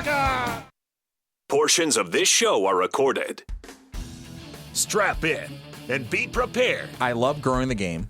Shaka! Portions of this show are recorded. Strap in and be prepared. I love growing the game.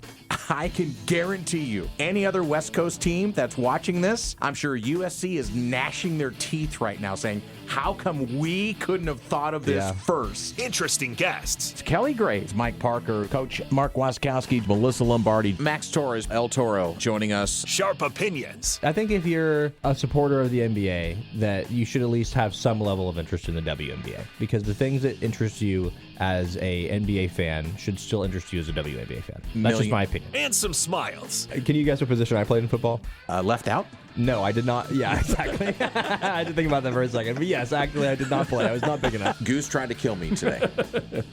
I can guarantee you, any other West Coast team that's watching this, I'm sure USC is gnashing their teeth right now saying, how come we couldn't have thought of this first? Interesting guests. It's Kelly Graves, Mike Parker, Coach Mark Waskowski, Melissa Lombardi, Max Torres, El Toro joining us. Sharp opinions. I think if you're a supporter of the NBA, that you should at least have some level of interest in the WNBA, because the things that interest you as a NBA fan should still interest you as a WNBA fan. That's just my opinion. And some smiles. Can you guess what position I played in football? Left out? No, I did not. Yeah, exactly. I did think about that for a second. But yes, actually, I did not play. I was not big enough. Goose tried to kill me today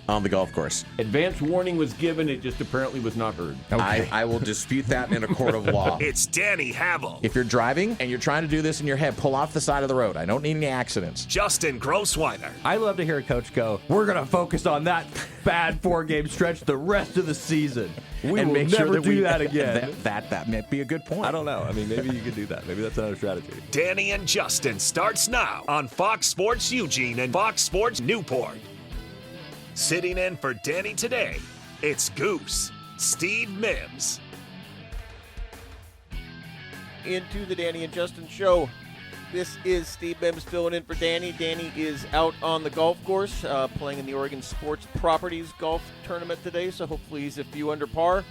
on the golf course. Advance warning was given. It just apparently was not heard. Okay. I will dispute that in a court of law. It's Danny Havel. If you're driving and you're trying to do this in your head, pull off the side of the road. I don't need any accidents. Justin Grossweiner. I love to hear a coach go, we're going to focus on that bad 4-game stretch the rest of the season. We will never do that again. That might be a good point. I don't know. I mean, maybe you could do that. Maybe that's another strategy. Danny and Justin starts now on Fox Sports Eugene and Fox Sports Newport. Sitting in for Danny today, it's Goose, Steve Mims. Into the Danny and Justin show. This is Steve Mims filling in for Danny. Danny is out on the golf course playing in the Oregon Sports Properties Golf Tournament today, so hopefully he's a few under par.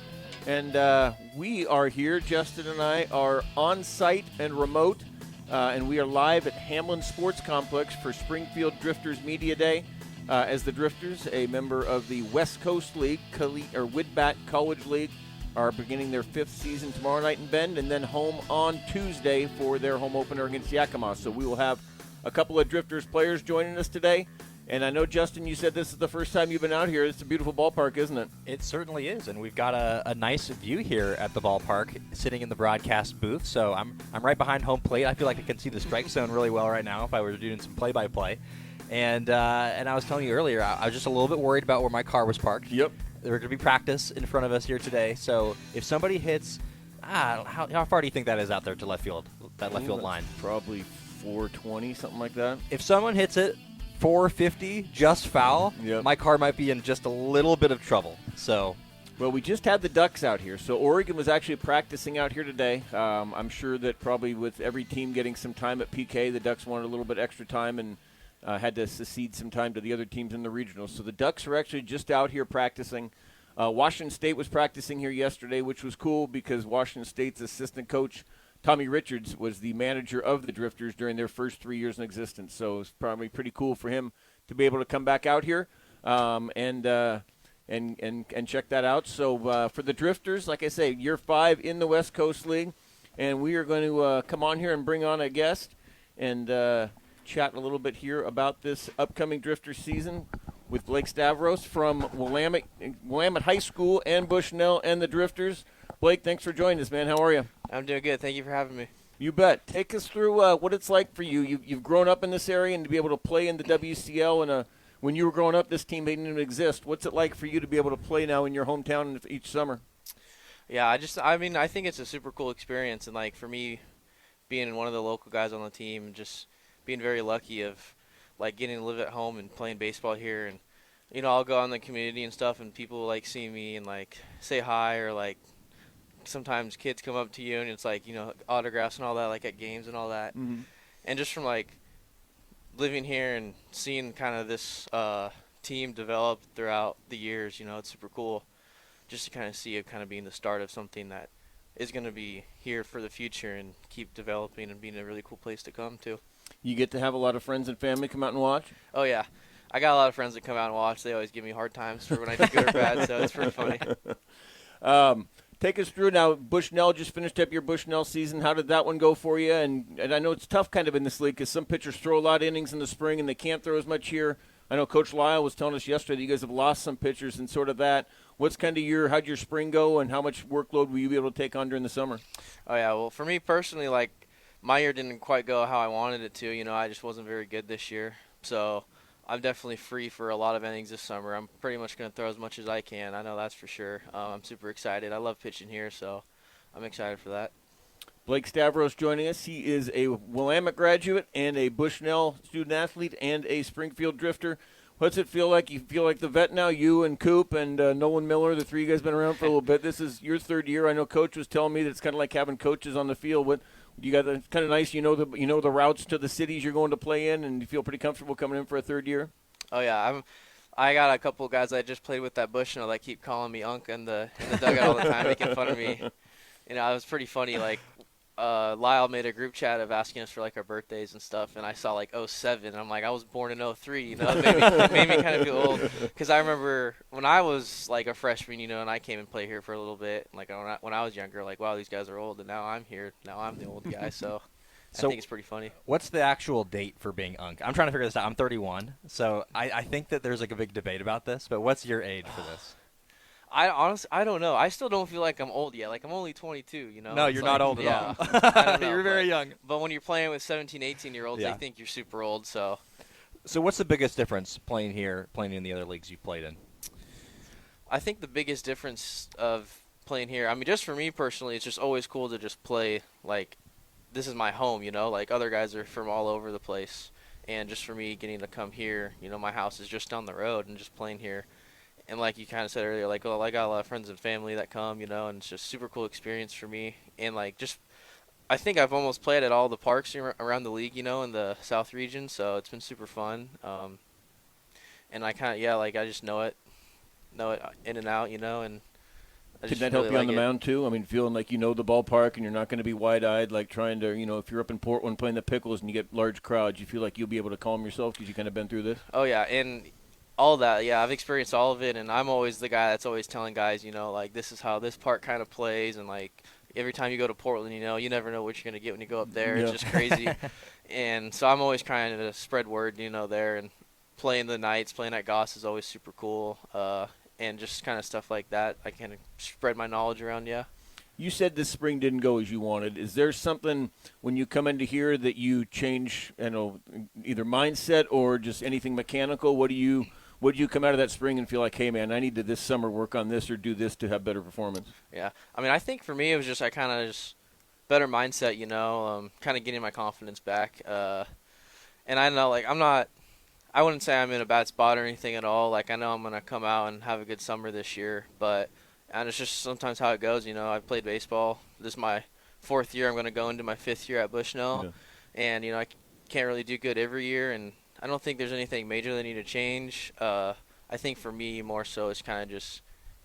And we are here. Justin and I are on site and remote, and we are live at Hamlin Sports Complex for Springfield Drifters Media Day. As the Drifters, a member of the West Coast League, Widbat College League, are beginning their 5th season tomorrow night in Bend, and then home on Tuesday for their home opener against Yakima. So we will have a couple of Drifters players joining us today. And I know, Justin, you said this is the first time you've been out here. It's a beautiful ballpark, isn't it? It certainly is, and we've got a nice view here at the ballpark, sitting in the broadcast booth. So I'm right behind home plate. I feel like I can see the strike zone really well right now if I were doing some play-by-play. And I was telling you earlier, I was just a little bit worried about where my car was parked. Yep. There are going to be practice in front of us here today. So if somebody hits, how far do you think that is out there to left field, that left field line? Probably 420, something like that. If someone hits it 450, just foul, my car might be in just a little bit of trouble. So, well, we just had the Ducks out here. So Oregon was actually practicing out here today. I'm sure that probably with every team getting some time at PK, the Ducks wanted a little bit extra time and had to cede some time to the other teams in the regionals. So the Ducks are actually just out here practicing. Washington State was practicing here yesterday, which was cool because Washington State's assistant coach, Tommy Richards, was the manager of the Drifters during their first 3 years in existence. So it's probably pretty cool for him to be able to come back out here and check that out. So for the Drifters, like I say, year 5 in the West Coast League, and we are going to come on here and bring on a guest and chat a little bit here about this upcoming Drifter season with Blake Stavros from Willamette High School and Bushnell and the Drifters. Blake, thanks for joining us, man. How are you? I'm doing good. Thank you for having me. You bet. Take us through what it's like for you. You've grown up in this area, and to be able to play in the WCL, and when you were growing up, this team didn't even exist. What's it like for you to be able to play now in your hometown each summer? Yeah, I think it's a super cool experience, and like for me, being one of the local guys on the team, just being very lucky of like getting to live at home and playing baseball here, and I'll go out in the community and stuff, and people like see me and like say hi, or like sometimes kids come up to you and it's like autographs and all that, like at games and all that. Mm-hmm. And just from like living here and seeing kind of this team develop throughout the years, it's super cool just to kind of see it kind of being the start of something that is going to be here for the future and keep developing and being a really cool place to come to. You get to have a lot of friends and family come out and watch? Oh, yeah. I got a lot of friends that come out and watch. They always give me hard times for when I do good or bad, so it's pretty funny. Take us through now. Bushnell just finished up your Bushnell season. How did that one go for you? And I know it's tough kind of in this league because some pitchers throw a lot of innings in the spring and they can't throw as much here. I know Coach Lyle was telling us yesterday that you guys have lost some pitchers and sort of that. What's kind of how'd your spring go, and how much workload will you be able to take on during the summer? Oh, yeah. Well, for me personally, like, my year didn't quite go how I wanted it to. I just wasn't very good this year. So I'm definitely free for a lot of innings this summer. I'm pretty much going to throw as much as I can. I know that's for sure. I'm super excited. I love pitching here, so I'm excited for that. Blake Stavros joining us. He is a Willamette graduate and a Bushnell student athlete and a Springfield drifter. What's it feel like? You feel like the vet now, you and Coop and Nolan Miller, the three guys been around for a little bit. This is your third year. I know Coach was telling me that it's kind of like having coaches on the field. What you got? It's kind of nice. You know the routes to the cities you're going to play in, and you feel pretty comfortable coming in for a third year. Oh yeah, I got a couple of guys I just played with that Bushnell that keep calling me Unc in the dugout all the time, making fun of me. You know, it was pretty funny. Like Lyle made a group chat of asking us for like our birthdays and stuff, and I saw like 07. And I'm like, I was born in 03. You know, it made me kind of feel old because I remember when I was like a freshman, you know, and I came and played here for a little bit. Like when I was younger, like wow, these guys are old, and now I'm here. Now I'm the old guy, so. I think it's pretty funny. What's the actual date for being Unc? I'm trying to figure this out. I'm 31, so I think that there's like a big debate about this. But what's your age for this? I honestly, I don't know. I still don't feel like I'm old yet. Like I'm only 22, you know. No, you're not old at all. I don't know, You're very young. But when you're playing with 17, 18-year-olds, they think you're super old. So what's the biggest difference playing here, playing in the other leagues you've played in? I think the biggest difference of playing here, I mean, just for me personally, it's just always cool to just play like. This is my home, you know, like other guys are from all over the place. And just for me getting to come here, you know, my house is just down the road and just playing here. And like you kind of said earlier, like, well, I got a lot of friends and family that come, you know, and it's just super cool experience for me. And like just, I think I've almost played at all the parks around the league, you know, in the South region. So it's been super fun. And I kind of, like I just know it in and out, you know, and Did that help you on the mound, too? I mean, feeling like you know the ballpark and you're not going to be wide-eyed, like trying to, you know, if you're up in Portland playing the Pickles and you get large crowds, you feel like you'll be able to calm yourself because you kind of been through this? Oh, yeah, and all that, yeah, I've experienced all of it, and I'm always the guy that's always telling guys, you know, like, this is how this park kind of plays, and, like, every time you go to Portland, you know, you never know what you're going to get when you go up there. Yeah. It's just crazy. And so I'm always trying to spread word, you know, there, and playing the nights, playing at Goss is always super cool. And just kind of stuff like that. I kind of spread my knowledge around, yeah. You said this spring didn't go as you wanted. Is there something when you come into here that you change, you know, either mindset or just anything mechanical? What do you come out of that spring and feel like, hey, man, I need to this summer work on this or do this to have better performance? Yeah. I mean, I think for me it was just I kind of just better mindset, you know, kind of getting my confidence back. And I know, like, I wouldn't say I'm in a bad spot or anything at all. Like, I know I'm going to come out and have a good summer this year. And it's just sometimes how it goes, you know. I've played baseball. This is my 4th year. I'm going to go into my 5th year at Bushnell. Yeah. And, you know, I can't really do good every year. And I don't think there's anything major that I need to change. I think for me more so it's kind of just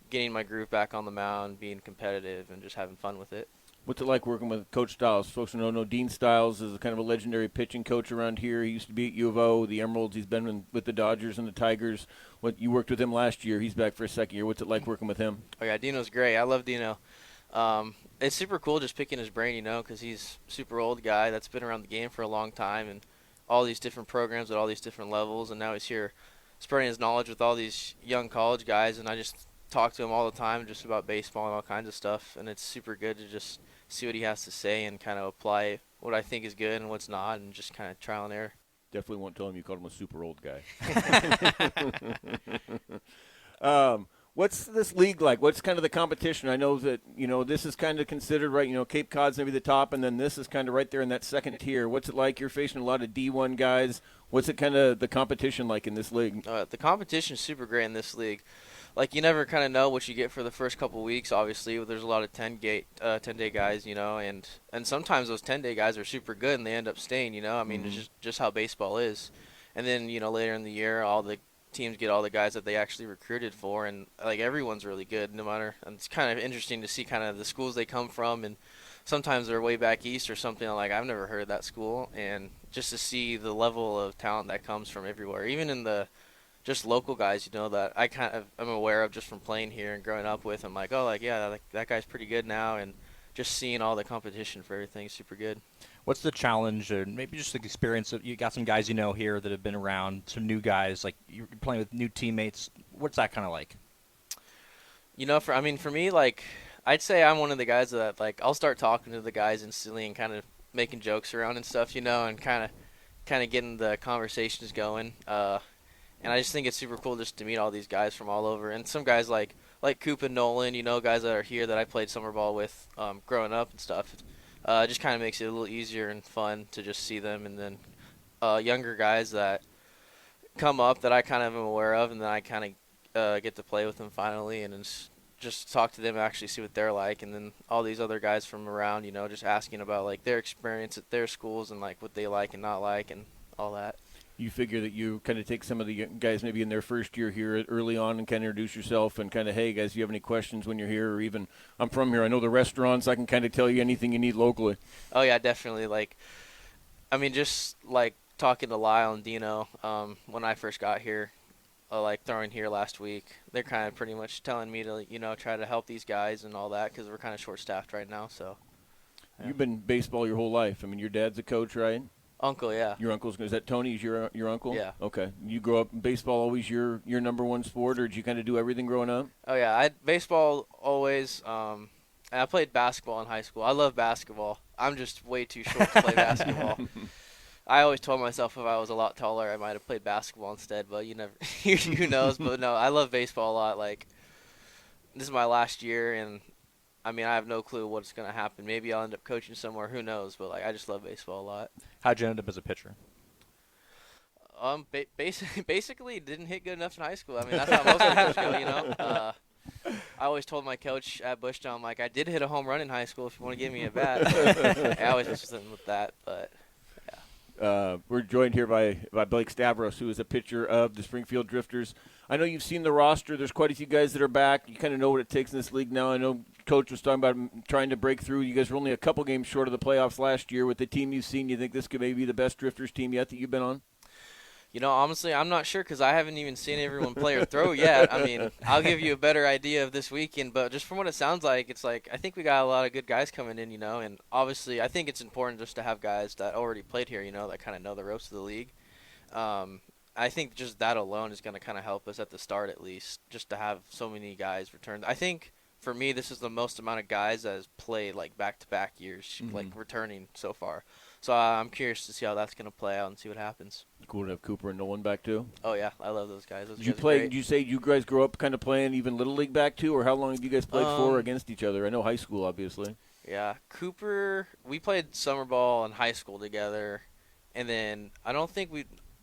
getting my groove back on the mound, being competitive, and just having fun with it. What's it like working with Coach Stiles? Folks who don't know, Dean Stiles is kind of a legendary pitching coach around here. He used to be at U of O, the Emeralds. He's been with the Dodgers and the Tigers. You worked with him last year. He's back for a second year. What's it like working with him? Oh, yeah, Dino's great. I love Dino. It's super cool just picking his brain, you know, because he's a super old guy that's been around the game for a long time and all these different programs at all these different levels. And now he's here spreading his knowledge with all these young college guys. And I just talk to him all the time just about baseball and all kinds of stuff. And it's super good to just see what he has to say and kind of apply what I think is good and what's not and just kind of trial and error. Definitely won't tell him you called him a super old guy. What's this league like? What's kind of the competition? I know that, you know, this is kind of considered, right, you know, Cape Cod's maybe the top, and then this is kind of right there in that second tier. What's it like? You're facing a lot of D1 guys. What's it kind of the competition like in this league? The competition is super great in this league. Like, you never kind of know what you get for the first couple of weeks, obviously. There's a lot of 10-day guys, you know, and sometimes those 10-day guys are super good and they end up staying, you know. I mean, it's just how baseball is. And then, you know, later in the year, all the teams get all the guys that they actually recruited for, and, like, everyone's really good no matter. And it's kind of interesting to see kind of the schools they come from, and sometimes they're way back east or something. Like, I've never heard of that school. And just to see the level of talent that comes from everywhere, even in the just local guys, you know, that I kind of am aware of just from playing here and growing up with. I'm like, oh, like, yeah, like, that guy's pretty good now. And just seeing all the competition for everything is super good. What's the challenge, or maybe just the experience of, you got some guys you know here that have been around, some new guys, like you're playing with new teammates. What's that kind of like? You know, for me, like, I'd say I'm one of the guys that, like, I'll start talking to the guys instantly and kind of making jokes around and stuff, you know, and kind of getting the conversations going. And I just think it's super cool just to meet all these guys from all over. And some guys like Coop and Nolan, you know, guys that are here that I played summer ball with growing up and stuff. it just kind of makes it a little easier and fun to just see them. And then younger guys that come up that I kind of am aware of, and then I kind of get to play with them finally and just talk to them, actually see what they're like. And then all these other guys from around, just asking about like their experience at their schools and like what they like and not like and all that. You figure that you kind of take some of the guys maybe in their first year here early on and kind of introduce yourself and kind of, hey, guys, do you have any questions when you're here? Or even, I'm from here, I know the restaurants, I can kind of tell you anything you need locally. Oh, yeah, definitely. Just like talking to Lyle and Dino when I first got here, like throwing here last week, they're kind of pretty much telling me to, try to help these guys and all that because we're kind of short-staffed right now. So yeah. You've been baseball your whole life. I mean, your dad's a coach, right? Uncle, yeah. Your uncle's, is that Tony? Is your uncle? Yeah. Okay. You grew up, baseball always your number one sport, or did you kind of do everything growing up? Oh, yeah. Baseball always. And I played basketball in high school. I love basketball. I'm just way too short to play basketball. I always told myself if I was a lot taller, I might have played basketball instead, but you never, who knows? But no, I love baseball a lot. Like, this is my last year, and I mean, I have no clue what's going to happen. Maybe I'll end up coaching somewhere. Who knows? But like, I just love baseball a lot. How'd you end up as a pitcher? Basically didn't hit good enough in high school. I mean, that's how most of the go, I always told my coach at Bushtown, like, I did hit a home run in high school if you want to give me a bat. I always was with that, but yeah. We're joined here by Blake Stavros, who is a pitcher of the Springfield Drifters. I know you've seen the roster. There's quite a few guys that are back. You kind of know what it takes in this league now. I know Coach was talking about trying to break through. You guys were only a couple games short of the playoffs last year. With the team you've seen, you think this could maybe be the best Drifters team yet that you've been on? Honestly, I'm not sure because I haven't even seen everyone play or throw yet. I mean, I'll give you a better idea of this weekend, but just from what it sounds like, it's like I think we got a lot of good guys coming in, and obviously I think it's important just to have guys that already played here, that kind of know the ropes of the league. I think just that alone is going to kind of help us at the start at least, just to have so many guys return. I think for me this is the most amount of guys that has played like back-to-back years, like returning so far. So I'm curious to see how that's going to play out and see what happens. Cool to have Cooper and Nolan back too. Oh yeah, I love those guys. Did you say you guys grow up kind of playing even Little League back too, or how long have you guys played for or against each other? I know high school, obviously. Yeah, Cooper, we played summer ball in high school together, and then I don't think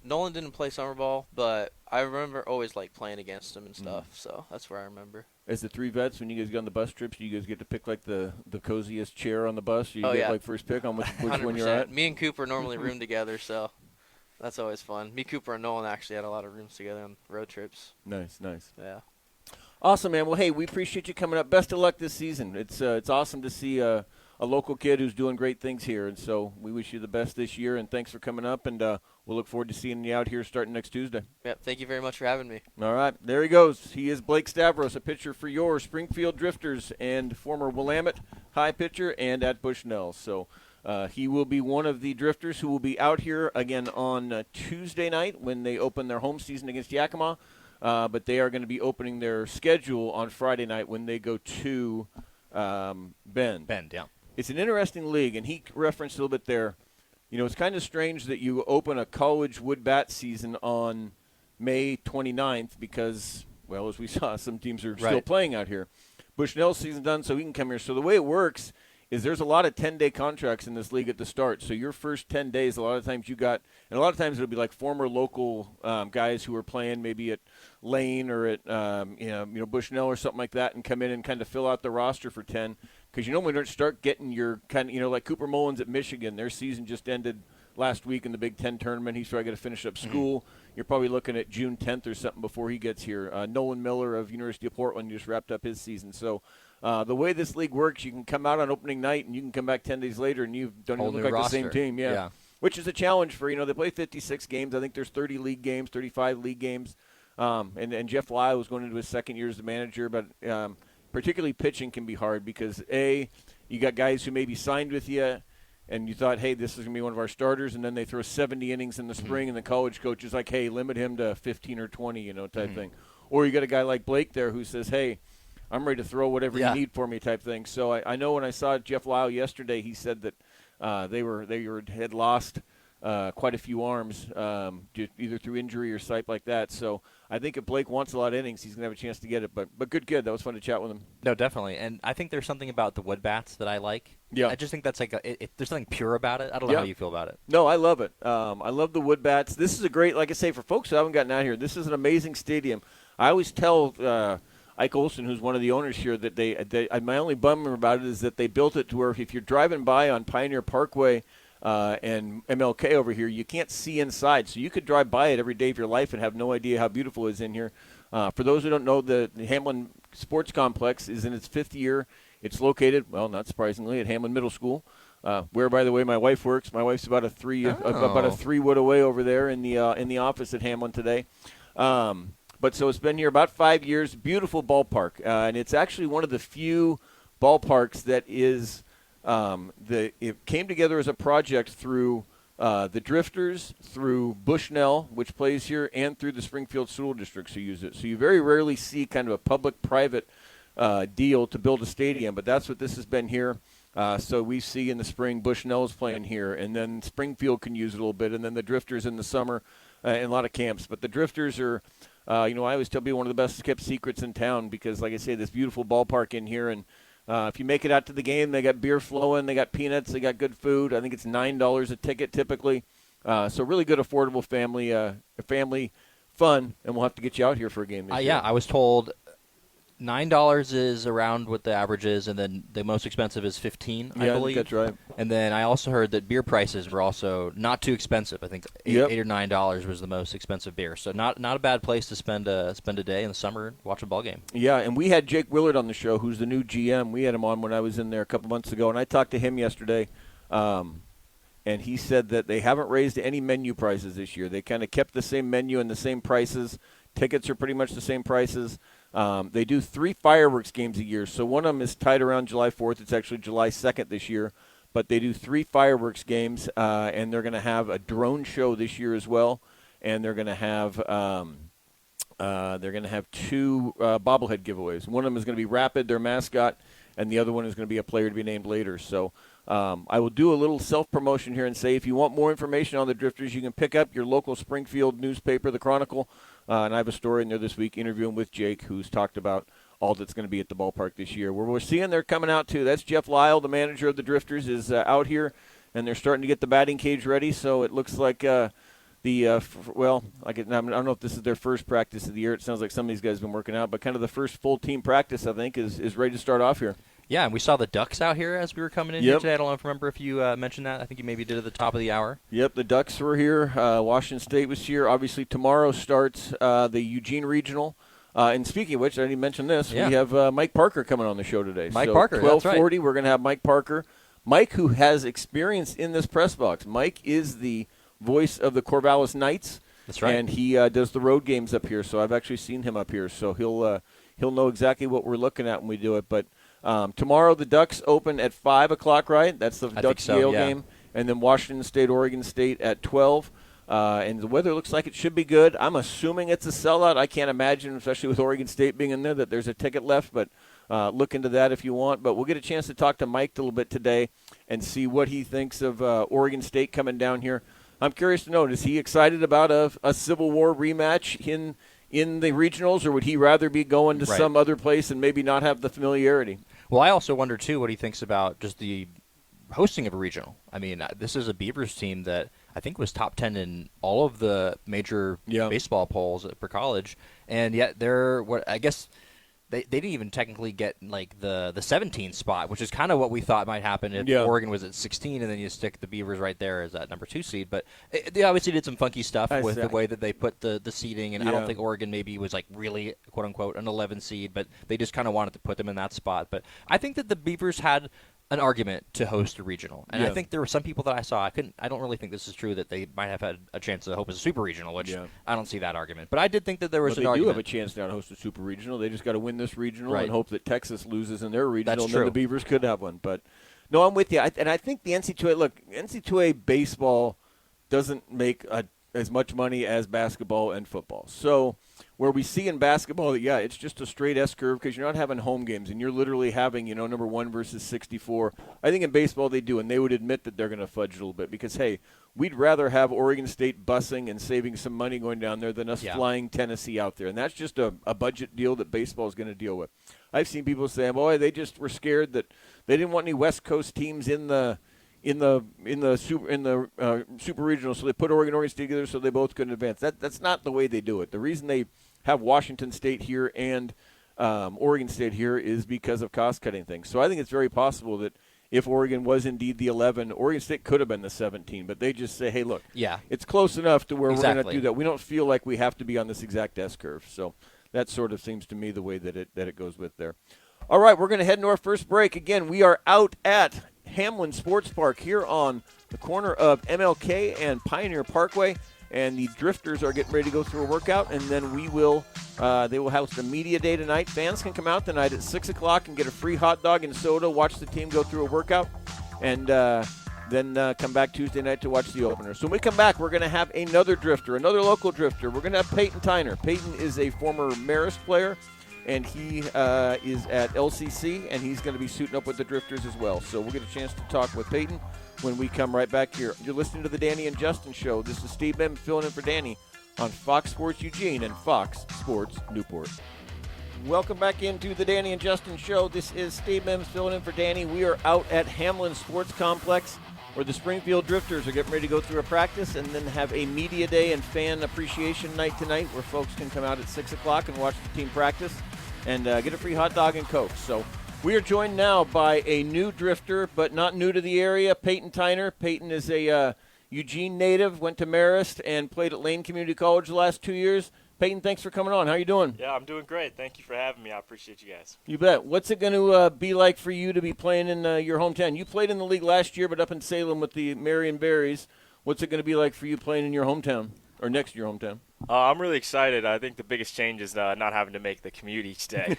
Nolan didn't play summer ball, but I remember always like playing against him and stuff. So that's where I remember. As the three vets, when you guys go on the bus trips, do you guys get to pick like the coziest chair on the bus? You get like first pick on which one you're at? Me and Cooper normally room together, so that's always fun. Me, Cooper, and Nolan actually had a lot of rooms together on road trips. Nice. Yeah. Awesome, man. Well, hey, we appreciate you coming up. Best of luck this season. It's awesome to see a local kid who's doing great things here, and so we wish you the best this year, and thanks for coming up, and we'll look forward to seeing you out here starting next Tuesday. Yep, thank you very much for having me. All right, there he goes. He is Blake Stavros, a pitcher for your Springfield Drifters and former Willamette High pitcher and at Bushnell. So he will be one of the Drifters who will be out here again on Tuesday night when they open their home season against Yakima, but they are going to be opening their schedule on Friday night when they go to Bend. Bend, yeah. It's an interesting league, and he referenced a little bit there. It's kind of strange that you open a college wood bat season on May 29th because, well, as we saw, some teams are still playing out here. Bushnell's season's done, so he can come here. So the way it works is there's a lot of 10-day contracts in this league at the start. So your first 10 days, a lot of times and a lot of times it'll be like former local guys who are playing maybe at Lane or at Bushnell or something like that, and come in and kind of fill out the roster for 10. Because you normally don't start getting your kind of, like Cooper Mullins at Michigan. Their season just ended last week in the Big Ten tournament. He's probably going to finish up school. You're probably looking at June 10th or something before he gets here. Nolan Miller of University of Portland just wrapped up his season. So the way this league works, you can come out on opening night and you can come back 10 days later and you don't even look like roster. the same team. Yeah. Which is a challenge for, they play 56 games. I think there's 30 league games, 35 league games. And Jeff Lyle was going into his second year as the manager, but particularly pitching can be hard because, you got guys who maybe signed with you and you thought, hey, this is going to be one of our starters, and then they throw 70 innings in the spring, and the college coach is like, hey, limit him to 15 or 20, type thing. Or you got a guy like Blake there who says, hey, I'm ready to throw whatever you need for me type thing. So I know when I saw Jeff Lyle yesterday, he said that they had lost quite a few arms, either through injury or sight like that. So I think if Blake wants a lot of innings, he's going to have a chance to get it. But good kid. That was fun to chat with him. No, definitely. And I think there's something about the wood bats that I like. Yeah. I just think that's like there's something pure about it. I don't know how you feel about it. No, I love it. I love the wood bats. This is a great, like I say, for folks who haven't gotten out here, this is an amazing stadium. I always tell Ike Olson, who's one of the owners here, that my only bummer about it is that they built it to where if you're driving by on Pioneer Parkway and MLK over here, you can't see inside. So you could drive by it every day of your life and have no idea how beautiful it is in here. For those who don't know, the Hamlin Sports Complex is in its 5th year. It's located, well, not surprisingly, at Hamlin Middle School, where, by the way, my wife works. My wife's about a 3 wood away over there in the office at Hamlin today. But so it's been here about 5 years. Beautiful ballpark, and it's actually one of the few ballparks that is it came together as a project through the Drifters, through Bushnell, which plays here, and through the Springfield School Districts who use it. So you very rarely see kind of a public-private deal to build a stadium, but that's what this has been here. So we see in the spring Bushnell's playing here, and then Springfield can use it a little bit, and then the Drifters in the summer in a lot of camps. But the Drifters are, I always tell people one of the best kept secrets in town because, like I say, this beautiful ballpark in here, and if you make it out to the game, they got beer flowing, they got peanuts, they got good food. I think it's $9 a ticket typically. So really good, affordable family fun, and we'll have to get you out here for a game this year. Yeah, I was told $9 is around what the average is, and then the most expensive is $15, I believe. That's right. And then I also heard that beer prices were also not too expensive. I think $8 or $9 was the most expensive beer. So not a bad place to spend a day in the summer watching a ball game. Yeah, and we had Jake Willard on the show, who's the new GM. We had him on when I was in there a couple months ago, and I talked to him yesterday, and he said that they haven't raised any menu prices this year. They kind of kept the same menu and the same prices. Tickets are pretty much the same prices. They do 3 fireworks games a year, so one of them is tied around July 4th. It's actually July 2nd this year, but they do 3 fireworks games, and they're going to have a drone show this year as well, and they're going to have 2 bobblehead giveaways. One of them is going to be Rapid, their mascot, and the other one is going to be a player to be named later. So I will do a little self-promotion here and say if you want more information on the Drifters, you can pick up your local Springfield newspaper, the Chronicle, and I have a story in there this week interviewing with Jake, who's talked about all that's going to be at the ballpark this year. Where we're seeing they're coming out, too. That's Jeff Lyle, the manager of the Drifters, is out here, and they're starting to get the batting cage ready. So it looks like I don't know if this is their first practice of the year. It sounds like some of these guys have been working out, but kind of the first full team practice, I think, is ready to start off here. Yeah, and we saw the Ducks out here as we were coming in here today. I don't know if remember if you mentioned that. I think you maybe did at the top of the hour. Yep, the Ducks were here. Washington State was here. Obviously, tomorrow starts the Eugene Regional. And speaking of which, I didn't mention this. Yeah. We have Mike Parker coming on the show today. Mike Parker, 12:40, that's right. We're going to have Mike Parker. Mike, who has experience in this press box. Mike is the voice of the Corvallis Knights. That's right. And he does the road games up here. So I've actually seen him up here. So he'll know exactly what we're looking at when we do it. But tomorrow the Ducks open at 5 o'clock, right? That's the Ducks-Yale game. And then Washington State, Oregon State at 12. And the weather looks like it should be good. I'm assuming it's a sellout. I can't imagine, especially with Oregon State being in there, that there's a ticket left. But look into that if you want. But we'll get a chance to talk to Mike a little bit today and see what he thinks of Oregon State coming down here. I'm curious to know, is he excited about a Civil War rematch in the regionals, or would he rather be going to some other place and maybe not have the familiarity? Well, I also wonder, too, what he thinks about just the hosting of a regional. I mean, this is a Beavers team that I think was top 10 in all of the major baseball polls for college, and yet they're I guess they didn't even technically get like the 17th spot, which is kind of what we thought might happen if Oregon was at 16, and then you stick the Beavers right there as that number 2 seed. But they obviously did some funky stuff with the way that they put the seeding, and I don't think Oregon maybe was like really quote unquote an 11 seed, but they just kind of wanted to put them in that spot. But I think that the Beavers had an argument to host a regional, and I think there were some people that I saw. I don't really think this is true that they might have had a chance to host a super regional, which I don't see that argument. But I did think that there was an argument. They do have a chance now to host a super regional. They just got to win this regional and hope that Texas loses in their regional, and then the Beavers could have one. But no, I'm with you. And I think the NCAA baseball doesn't make as much money as basketball and football. So where we see in basketball that, it's just a straight S curve because you're not having home games and you're literally having, number 1 versus 64. I think in baseball they do, and they would admit that they're going to fudge a little bit because, hey, we'd rather have Oregon State busing and saving some money going down there than us flying Tennessee out there. And that's just a budget deal that baseball is going to deal with. I've seen people say, boy, they just were scared that they didn't want any West Coast teams in the super regional, so they put Oregon State together so they both couldn't advance. That's not the way they do it. The reason they have Washington State here and Oregon State here is because of cost-cutting things. So I think it's very possible that if Oregon was indeed the 11, Oregon State could have been the 17, but they just say, hey, look, it's close enough to where we're going to do that. We don't feel like we have to be on this exact S-curve. So that sort of seems to me the way that it goes with there. All right, we're going to head into our first break. Again, we are out at Hamlin Sports Park here on the corner of MLK and Pioneer Parkway, and the Drifters are getting ready to go through a workout, and then they will host a media day tonight. Fans can come out tonight at 6 o'clock and get a free hot dog and soda, watch the team go through a workout, and then come back Tuesday night to watch the opener. So when we come back, we're going to have another Drifter, another local Drifter. We're going to have Peyton Tyner. Peyton is a former Marist player, and he is at LCC, and he's going to be suiting up with the Drifters as well. So we'll get a chance to talk with Peyton when we come right back here. You're listening to the Danny and Justin Show. This is Steve Mims filling in for Danny on Fox Sports Eugene and Fox Sports Newport. Welcome back into the Danny and Justin Show. This is Steve Mims filling in for Danny. We are out at Hamlin Sports Complex where the Springfield Drifters are getting ready to go through a practice and then have a media day and fan appreciation night tonight where folks can come out at 6 o'clock and watch the team practice and get a free hot dog and Coke. So we are joined now by a new Drifter, but not new to the area, Peyton Tyner. Peyton is a Eugene native, went to Marist, and played at Lane Community College the last 2 years. Peyton, thanks for coming on. How are you doing? Yeah, I'm doing great. Thank you for having me. I appreciate you guys. You bet. What's it going to be like for you to be playing in your hometown? You played in the league last year, but up in Salem with the Marion Berries. What's it going to be like for you playing in your hometown or next to your hometown? I'm really excited. I think the biggest change is not having to make the commute each day.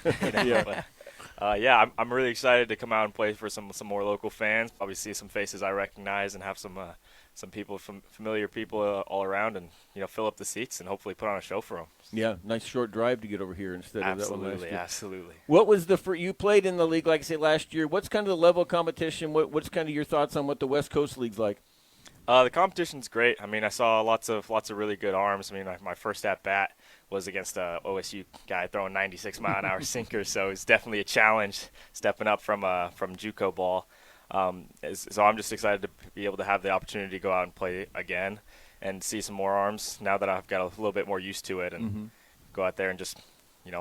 I'm really excited to come out and play for some more local fans. Probably see some faces I recognize and have some people, familiar people all around, and fill up the seats and hopefully put on a show for them. Yeah, nice short drive to get over here instead of that one last year. Absolutely. What was you played in the league, like I say, last year? What's kind of the level of competition? What's kind of your thoughts on what the West Coast League's like? The competition's great. I mean, I saw lots of really good arms. I mean, my first at bat was against a OSU guy throwing 96-mile-an-hour sinkers, so it's definitely a challenge stepping up from JUCO ball. So I'm just excited to be able to have the opportunity to go out and play again and see some more arms now that I've got a little bit more used to it, and go out there and just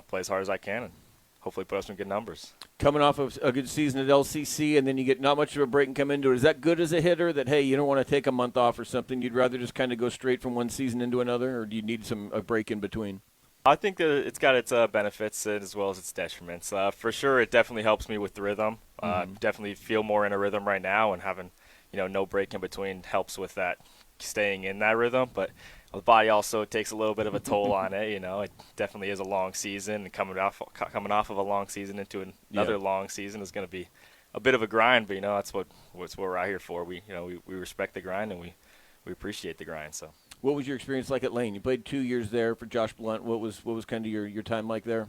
play as hard as I can and hopefully put up some good numbers. Coming off of a good season at LCC, and then you get not much of a break and come into it. Is that good as a hitter that, hey, you don't want to take a month off or something? You'd rather just kind of go straight from one season into another, or do you need a break in between? I think that it's got its benefits as well as its detriments. For sure, it definitely helps me with the rhythm. Definitely feel more in a rhythm right now, and having no break in between helps with that, staying in that rhythm. But the body also takes a little bit of a toll on it. It definitely is a long season, and coming off of a long season into another long season is going to be a bit of a grind. But that's what we're out here for. We respect the grind, and we appreciate the grind. So. What was your experience like at Lane? You played 2 years there for Josh Blunt. What was kind of your time like there?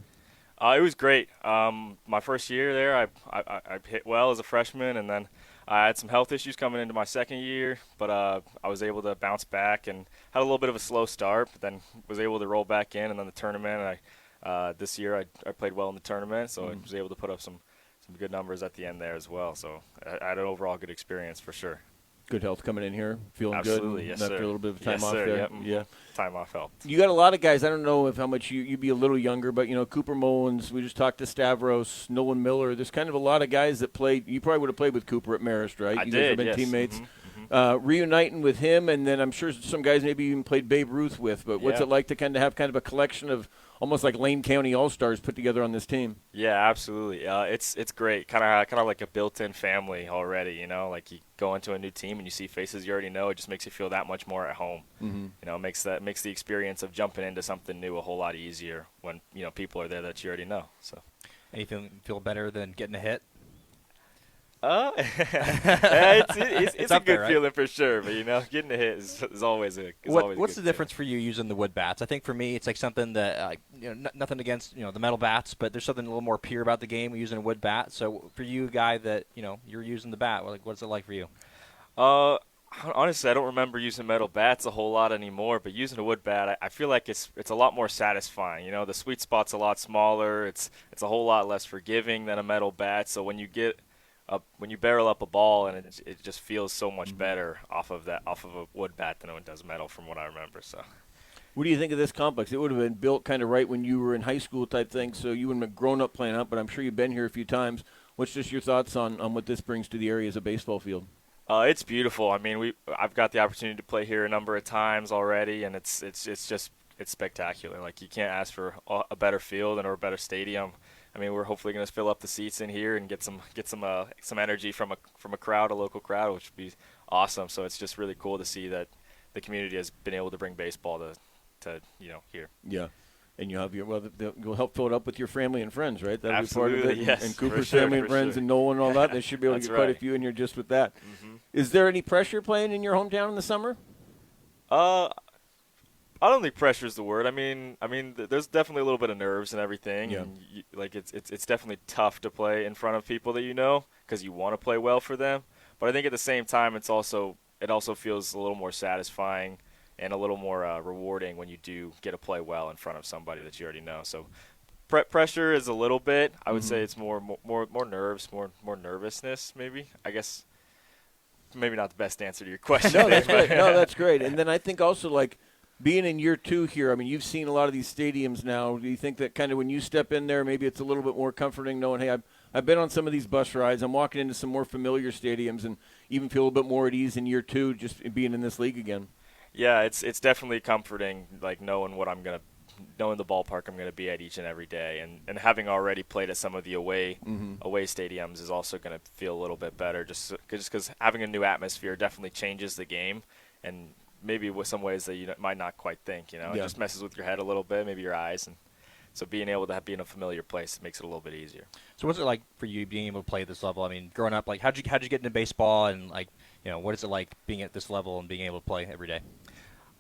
It was great. My first year there, I hit well as a freshman, and then I had some health issues coming into my second year, but I was able to bounce back and had a little bit of a slow start, but then was able to roll back in. And then the tournament, this year I played well in the tournament, so I was able to put up some good numbers at the end there as well. So I had an overall good experience for sure. Good health coming in here, feeling Absolutely, good. Yes, after sir. a little bit of time yes, off sir. there. Yep. Yeah, time off helped. You got a lot of guys. I don't know how much you'd be a little younger, but Cooper Mullins. We just talked to Stavros, Nolan Miller. There's kind of a lot of guys that played. You probably would have played with Cooper at Marist, right? You guys have been yes. teammates. Reuniting with him, and then I'm sure some guys maybe even played Babe Ruth with. But what's it like to kind of have kind of a collection of almost like Lane County All-Stars put together on this team? Yeah, absolutely. It's great. Kind of like a built-in family already. Like you go into a new team and you see faces you already know. It just makes you feel that much more at home. It makes the experience of jumping into something new a whole lot easier when people are there that you already know. So, anything feel better than getting a hit? It's a up there, good right? feeling for sure. But getting a hit is always a. What's the difference for you using the wood bats? I think for me, it's like something that nothing against the metal bats, but there's something a little more pure about the game using a wood bat. So for you, guy, that you're using the bat, what's it like for you? Honestly, I don't remember using metal bats a whole lot anymore, but using a wood bat, I feel like it's a lot more satisfying. The sweet spot's a lot smaller. It's a whole lot less forgiving than a metal bat. So when you barrel up a ball, and it just feels so much better off of a wood bat than it does metal, from what I remember. So. What do you think of this complex? It would have been built kind of right when you were in high school type thing, so you wouldn't have grown up playing out, but I'm sure you've been here a few times. What's just your thoughts on what this brings to the area as a baseball field? It's beautiful. I mean, I've got the opportunity to play here a number of times already, and it's spectacular. Like, you can't ask for a better field or a better stadium. I mean, we're hopefully going to fill up the seats in here and get some energy from a crowd, a local crowd, which would be awesome. So it's just really cool to see that the community has been able to bring baseball to here. Yeah. And you have you'll help fill it up with your family and friends, right? That'll Absolutely, be part of it. yes, And Cooper's for sure, family and friends and Nolan and all that. They should be able to get quite a few in here just with that. Mm-hmm. Is there any pressure playing in your hometown in the summer? I don't think pressure is the word. I mean, there's definitely a little bit of nerves and everything. Yeah. And it's definitely tough to play in front of people that because you want to play well for them. But I think at the same time, it also feels a little more satisfying and a little more rewarding when you do get to play well in front of somebody that you already know. So pressure is a little bit. I would say it's more nerves, more nervousness maybe. I guess maybe not the best answer to your question. No, that's great. No, that's great. And then I think also, like, being in year 2 here, I mean, you've seen a lot of these stadiums now. Do you think that kind of when you step in there, maybe it's a little bit more comforting knowing, hey, I've been on some of these bus rides. I'm walking into some more familiar stadiums and even feel a little bit more at ease in year 2 just being in this league again? Yeah, it's definitely comforting, like knowing the ballpark I'm gonna be at each and every day, and having already played at some of the away stadiums is also gonna feel a little bit better, just because having a new atmosphere definitely changes the game, and maybe with some ways that you might not quite think. It just messes with your head a little bit, maybe your eyes, and so being able to be in a familiar place makes it a little bit easier. So what's it like for you being able to play at this level? I mean, growing up, like how'd you get into baseball, and like what is it like being at this level and being able to play every day?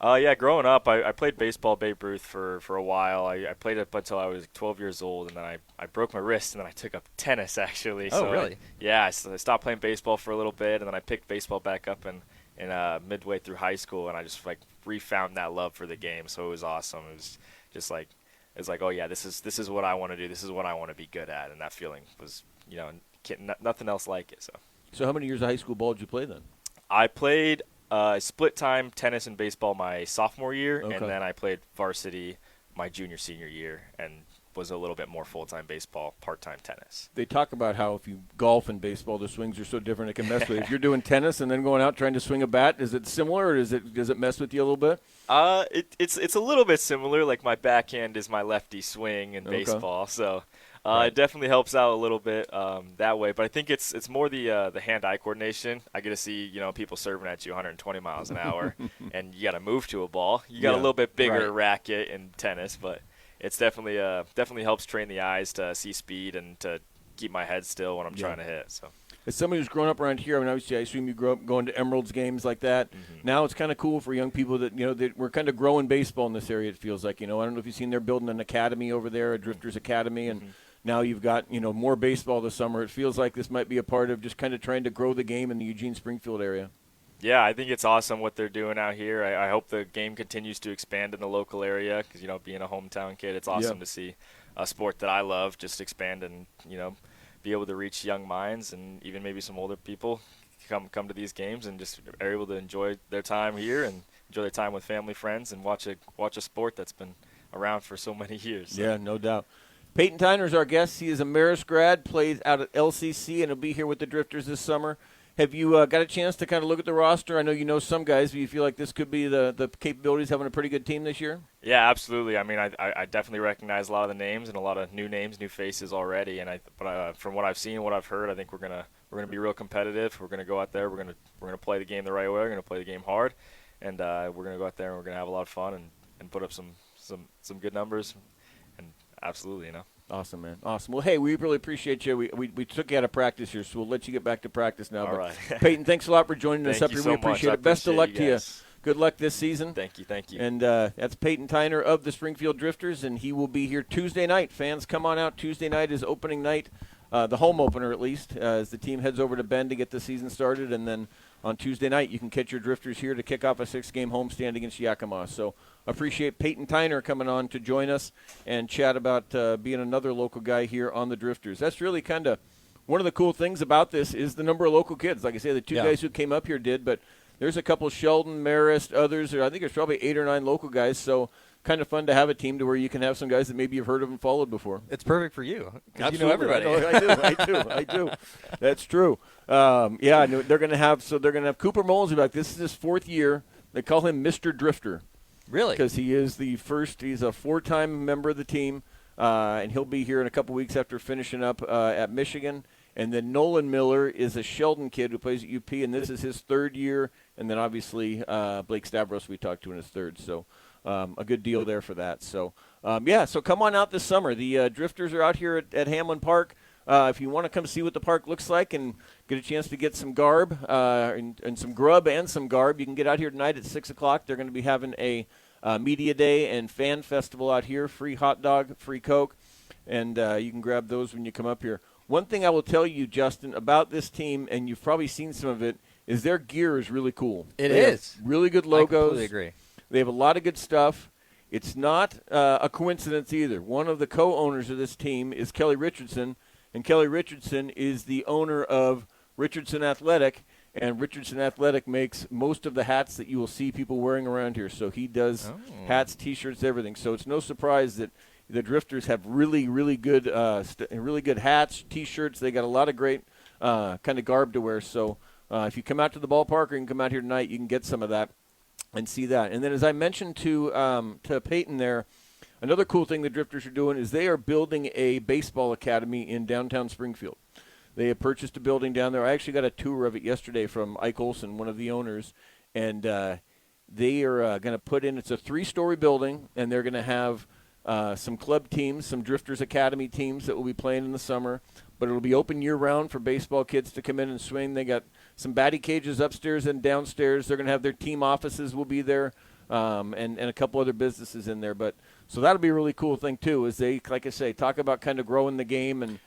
Yeah, growing up, I played baseball, Babe Ruth, for a while. I played it up until I was 12 years old, and then I broke my wrist, and then I took up tennis, actually. Oh, so really? I stopped playing baseball for a little bit, and then I picked baseball back up in midway through high school, and I just refound that love for the game. So it was awesome. It was just oh yeah, this is what I want to do. This is what I want to be good at, and that feeling was nothing else like it. So how many years of high school ball did you play then? I played split time tennis and baseball my sophomore year, and then I played varsity my senior year, and was a little bit more full-time baseball, part-time tennis. They talk about how if you golf and baseball, the swings are so different it can mess with you. If you're doing tennis and then going out trying to swing a bat, is it similar, or does it mess with you a little bit? It's a little bit similar. Like, my backhand is my lefty swing in baseball, so it definitely helps out a little bit that way. But I think it's more the hand-eye coordination. I get to see people serving at you 120 miles an hour, and you got to move to a ball. You got a little bit bigger racket in tennis, but it's definitely helps train the eyes to see speed and to keep my head still when I'm trying to hit. So. As somebody who's grown up around here, I mean, obviously, I assume you grew up going to Emeralds games like that. Now it's kind of cool for young people that, that we're kind of growing baseball in this area, it feels like. I don't know if you've seen they're building an academy over there, a Drifters Academy, and now you've got, more baseball this summer. It feels like this might be a part of just kind of trying to grow the game in the Eugene-Springfield area. Yeah, I think it's awesome what they're doing out here. I hope the game continues to expand in the local area because, being a hometown kid, it's awesome to see a sport that I love just expand and, be able to reach young minds and even maybe some older people come to these games and just are able to enjoy their time here and enjoy their time with family, friends, and watch a sport that's been around for so many years. So. Yeah, no doubt. Peyton Tyner is our guest. He is a Marist grad, plays out at LCC, and he'll be here with the Drifters this summer. Have you got a chance to kind of look at the roster? I know you know some guys, but you feel like this could be the capabilities having a pretty good team this year? Yeah, absolutely. I mean, I definitely recognize a lot of the names and a lot of new names, new faces already. But from what I've seen, what I've heard, I think we're gonna be real competitive. We're gonna go out there. We're gonna play the game the right way. We're gonna play the game hard, and we're gonna go out there and we're gonna have a lot of fun and put up some good numbers. And absolutely, Awesome, man. Awesome. Well, hey, we really appreciate you. We took you out of practice here, so we'll let you get back to practice now. All right. Peyton, thanks a lot for joining us up Thank here. you so We appreciate much. it. Best of I luck appreciate to you. guys. Good luck this season. Thank you. And that's Peyton Tyner of the Springfield Drifters, and he will be here Tuesday night. Fans, come on out. Tuesday night is opening night, the home opener at least, as the team heads over to Bend to get the season started. And then on Tuesday night, you can catch your Drifters here to kick off a 6-game homestand against Yakima. So appreciate Peyton Tyner coming on to join us and chat about being another local guy here on the Drifters. That's really kind of one of the cool things about this is the number of local kids. Like I say, the two guys who came up here did, but there's a couple, Sheldon, Marist, others. I think there's probably 8 or 9 local guys, so kind of fun to have a team to where you can have some guys that maybe you've heard of and followed before. It's perfect for you. 'Cause Absolutely. you know everybody. I do. That's true. Yeah, they're going to have Cooper Mullins back. This is his 4th year. They call him Mr. Drifter. Really? Because he is he's a 4-time member of the team, and he'll be here in a couple weeks after finishing up at Michigan. And then Nolan Miller is a Sheldon kid who plays at UP, and this is his 3rd year. And then obviously Blake Stavros we talked to in his 3rd. So a good deal there for that. So, so come on out this summer. The Drifters are out here at Hamlin Park. If you want to come see what the park looks like and get a chance to get some garb and some grub and some garb, you can get out here tonight at 6 o'clock. They're going to be having a media day and fan festival out here, free hot dog, free Coke, and you can grab those when you come up here. One thing I will tell you, Justin, about this team, and you've probably seen some of it, is their gear is really cool. It is. Really good logos. I completely agree. They have a lot of good stuff. It's not a coincidence either. One of the co-owners of this team is Kelly Richardson, and Kelly Richardson is the owner of Richardson Athletic, and Richardson Athletic makes most of the hats that you will see people wearing around here. So he does hats, T-shirts, everything. So it's no surprise that the Drifters have really, really good hats, T-shirts. They got a lot of great kind of garb to wear. So if you come out to the ballpark or you can come out here tonight, you can get some of that and see that. And then as I mentioned to Peyton there, another cool thing the Drifters are doing is they are building a baseball academy in downtown Springfield. They have purchased a building down there. I actually got a tour of it yesterday from Ike Olson, one of the owners, and they are going to put in, it's a 3-story building, and they're going to have some club teams, some Drifters Academy teams that will be playing in the summer, but it'll be open year-round for baseball kids to come in and swing. They got some batting cages upstairs and downstairs. They're going to have their team offices will be there, and a couple other businesses in there. But so that'll be a really cool thing, too, as they, like I say, talk about kind of growing the game and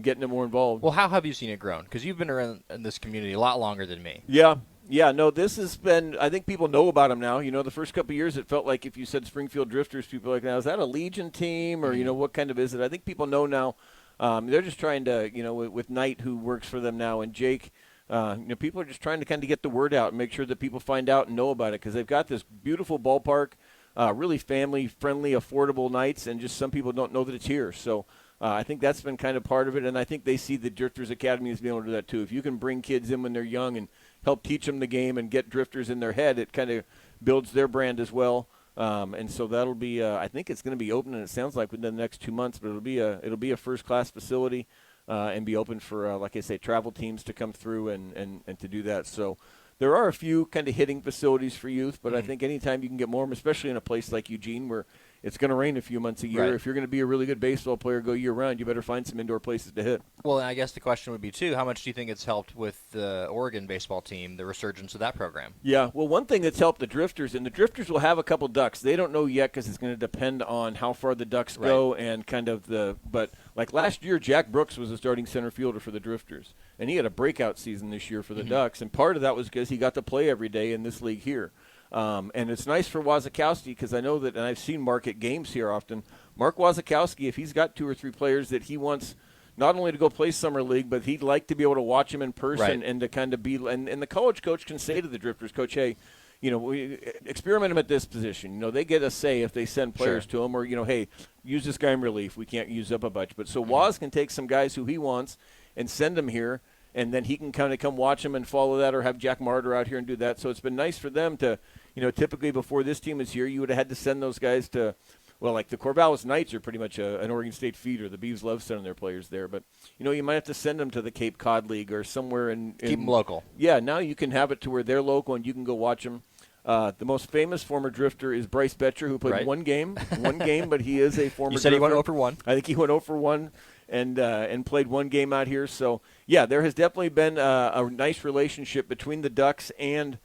getting it more involved. Well, how have you seen it grown? Because you've been around in this community a lot longer than me. Yeah, no, this has been, I think people know about them now. You know, the first couple of years it felt like if you said Springfield Drifters, people are like, now, is that a Legion team or, what kind of is it? I think people know now. They're just trying to, with Knight, who works for them now, and Jake, people are just trying to kind of get the word out and make sure that people find out and know about it because they've got this beautiful ballpark, really family-friendly, affordable nights, and just some people don't know that it's here. So I think that's been kind of part of it, and I think they see the Drifters Academy as being able to do that too. If you can bring kids in when they're young and help teach them the game and get Drifters in their head, it kind of builds their brand as well. And so that'll be, I think it's going to be open, and it sounds like within the next 2 months, but it'll be a first-class facility and be open for, like I say, travel teams to come through and to do that. So there are a few kind of hitting facilities for youth, but I think anytime you can get more, especially in a place like Eugene where it's going to rain a few months a year. Right. If you're going to be a really good baseball player, go year-round, you better find some indoor places to hit. Well, and I guess the question would be, too, how much do you think it's helped with the Oregon baseball team, the resurgence of that program? Yeah, well, one thing that's helped the Drifters, and the Drifters will have a couple Ducks. They don't know yet because it's going to depend on how far the Ducks go and kind of but like last year, Jack Brooks was a starting center fielder for the Drifters, and he had a breakout season this year for the Ducks, and part of that was because he got to play every day in this league here. And it's nice for Wazakowski because I know that, and I've seen Mark at games here often, Mark Wazakowski, if he's got 2 or 3 players that he wants not only to go play summer league, but he'd like to be able to watch him in person and to kind of be, and the college coach can say to the Drifters, Coach, hey, we experiment him at this position. They get a say if they send players to him, or, hey, use this guy in relief. We can't use up a bunch. But so Waz can take some guys who he wants and send them here, and then he can kind of come watch them and follow that, or have Jack Martyr out here and do that. So it's been nice for them to, typically before this team is here, you would have had to send those guys to, well, like the Corvallis Knights are pretty much an Oregon State feeder. The Beavs love sending their players there. But, you might have to send them to the Cape Cod League or somewhere in Keep them local. Yeah, now you can have it to where they're local and you can go watch them. The most famous former Drifter is Bryce Betcher, who played one game, but he is a former. You said Drifter. He went 0 for 1. I think he went 0 for 1 and played one game out here. So yeah, there has definitely been a nice relationship between the Ducks and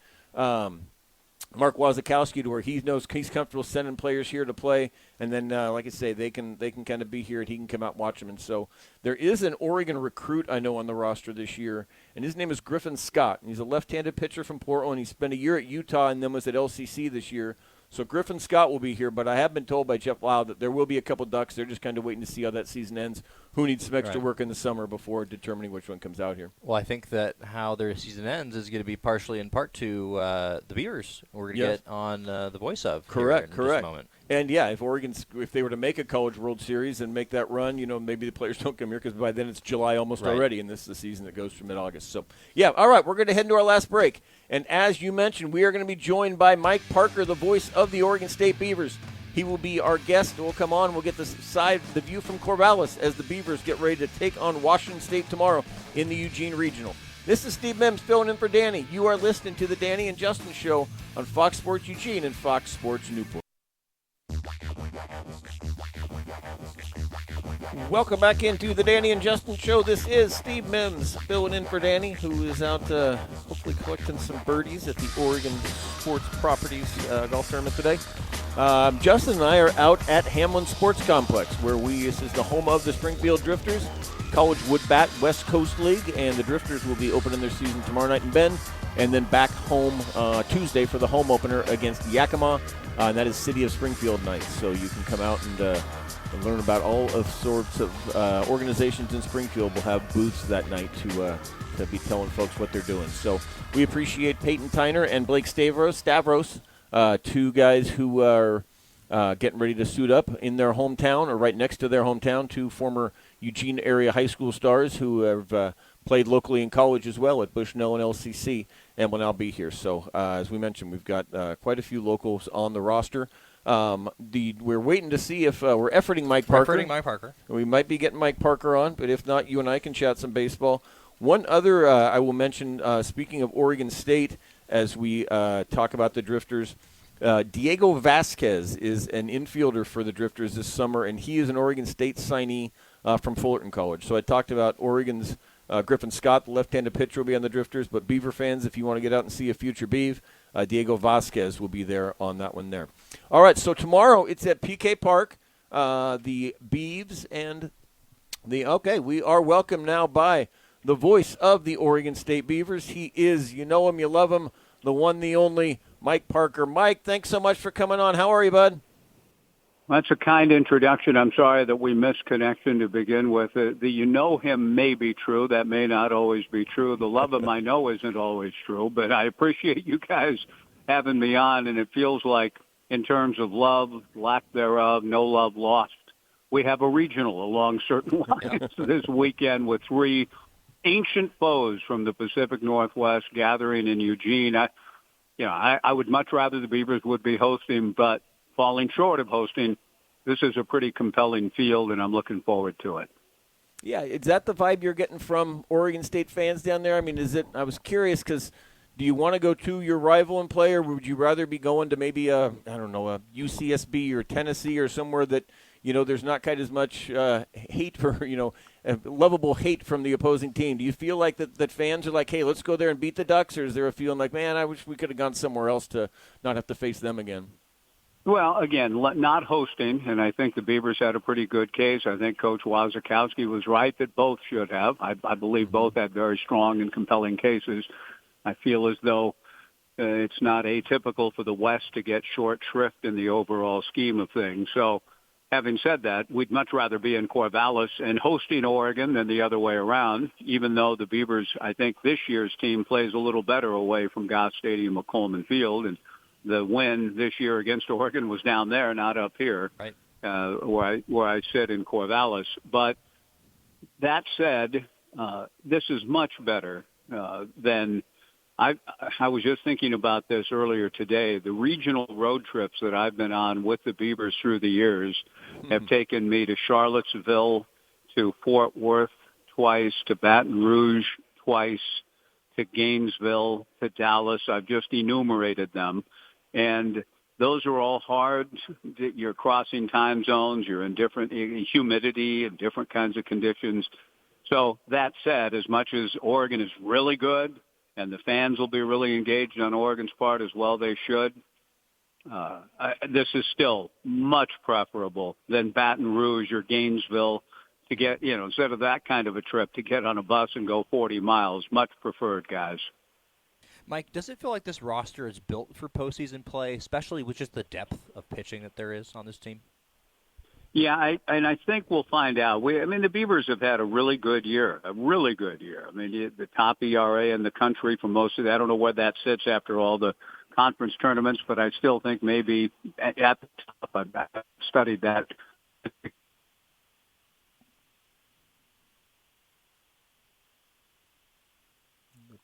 Mark Wazakowski, to where he knows he's comfortable sending players here to play, and then, like I say, they can kind of be here, and he can come out and watch them. And so there is an Oregon recruit I know on the roster this year, and his name is Griffin Scott. And he's a left-handed pitcher from Portland. He spent a year at Utah and then was at LCC this year. So Griffin Scott will be here, but I have been told by Jeff Lau that there will be a couple Ducks. They're just kind of waiting to see how that season ends. Who needs some extra work in the summer before determining which one comes out here? Well, I think that how their season ends is going to be partially in part to the Beavers. We're going to get on the voice of correct. Just a moment. And yeah, if they were to make a College World Series and make that run, maybe the players don't come here because by then it's July almost already, and this is the season that goes through mid-August. So yeah, all right, we're going to head into our last break. And as you mentioned, we are going to be joined by Mike Parker, the voice of the Oregon State Beavers. He will be our guest. We'll come on. We'll get the view from Corvallis as the Beavers get ready to take on Washington State tomorrow in the Eugene Regional. This is Steve Mims filling in for Danny. You are listening to the Danny and Justin Show on Fox Sports Eugene and Fox Sports Newport. Welcome back into the Danny and Justin Show. This is Steve Mims filling in for Danny, who is out hopefully collecting some birdies at the Oregon Sports Properties golf tournament today. Justin and I are out at Hamlin Sports Complex, where this is the home of the Springfield Drifters, College Wood Bat West Coast League, and the Drifters will be opening their season tomorrow night in Bend, and then back home Tuesday for the home opener against Yakima, and that is City of Springfield night. So you can come out and learn about all of sorts of organizations in Springfield. Will have booths that night to be telling folks what they're doing. So we appreciate Peyton Tyner and Blake Stavros, two guys who are getting ready to suit up in their hometown or right next to their hometown, two former Eugene area high school stars who have played locally in college as well at Bushnell and LCC and will now be here. So as we mentioned, we've got quite a few locals on the roster. We're waiting to see if we're efforting Mike Parker. We might be getting Mike Parker on, but if not, you and I can chat some baseball. One other I will mention, speaking of Oregon State, as we talk about the Drifters, Diego Vasquez is an infielder for the Drifters this summer, and he is an Oregon State signee from Fullerton College. So I talked about Oregon's Griffin Scott, the left-handed pitcher, will be on the Drifters, but Beaver fans, if you want to get out and see a future Beav, Diego Vasquez will be there on that one there. All right, so tomorrow it's at PK Park, the Beavs and we are welcomed now by the voice of the Oregon State Beavers. He is, you know him, you love him, the one, the only, Mike Parker. Mike, thanks so much for coming on. How are you, bud? That's a kind introduction. I'm sorry that we missed connection to begin with. The you know him may be true. That may not always be true. The love him I know isn't always true, but I appreciate you guys having me on, and it feels like in terms of love, lack thereof, no love lost, we have a regional along certain lines this weekend with three ancient foes from the Pacific Northwest gathering in Eugene. I would much rather the Beavers would be hosting, but falling short of hosting, this is a pretty compelling field, and I'm looking forward to it. Yeah, is that the vibe you're getting from Oregon State fans down there? I mean, I was curious because do you want to go to your rival and play, or would you rather be going to maybe a UCSB or Tennessee or somewhere that, there's not quite as much hate for, lovable hate from the opposing team? Do you feel like that fans are like, hey, let's go there and beat the Ducks, or is there a feeling like, man, I wish we could have gone somewhere else to not have to face them again? Well, again, not hosting, and I think the Beavers had a pretty good case. I think Coach Wazakowski was right that both should have. I believe both had very strong and compelling cases. I feel as though it's not atypical for the West to get short shrift in the overall scheme of things. So having said that, we'd much rather be in Corvallis and hosting Oregon than the other way around, even though the Beavers, I think this year's team plays a little better away from Goss Stadium or Coleman Field, and the win this year against Oregon was down there, not up here, right. Where I sit in Corvallis. But that said, this is much better than I was just thinking about this earlier today. The regional road trips that I've been on with the Beavers through the years have taken me to Charlottesville, to Fort Worth twice, to Baton Rouge twice, to Gainesville, to Dallas. I've just enumerated them. And those are all hard. You're crossing time zones. You're in different humidity and different kinds of conditions. So that said, as much as Oregon is really good and the fans will be really engaged on Oregon's part as well, they should, this is still much preferable than Baton Rouge or Gainesville to get, instead of that kind of a trip, to get on a bus and go 40 miles. Much preferred, guys. Mike, does it feel like this roster is built for postseason play, especially with just the depth of pitching that there is on this team? Yeah, I think we'll find out. The Beavers have had a really good year, the top ERA in the country for most of that. I don't know where that sits after all the conference tournaments, but I still think maybe at the top. I've studied that.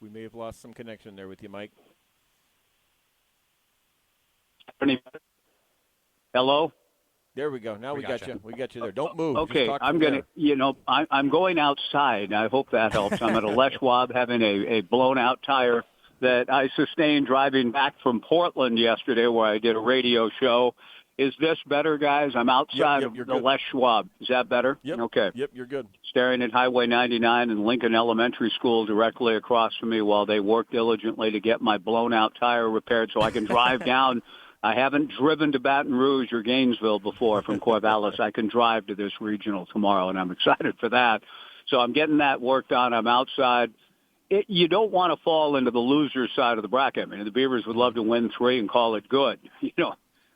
We may have lost some connection there with you, Mike. Hello? There we go. Now we got you. We got you there. Don't move. Okay, Just talk I'm going to, I'm going outside. I hope that helps. I'm at a Les Schwab having a blown-out tire that I sustained driving back from Portland yesterday where I did a radio show. Is this better, guys? I'm outside of the Les Schwab. Is that better? Yep. Okay. Yep, you're good. Staring at Highway 99 and Lincoln Elementary School directly across from me while they work diligently to get my blown-out tire repaired so I can drive down. I haven't driven to Baton Rouge or Gainesville before from Corvallis. I can drive to this regional tomorrow, and I'm excited for that. So I'm getting that worked on. I'm outside. You don't want to fall into the loser side of the bracket. The Beavers would love to win 3 and call it good,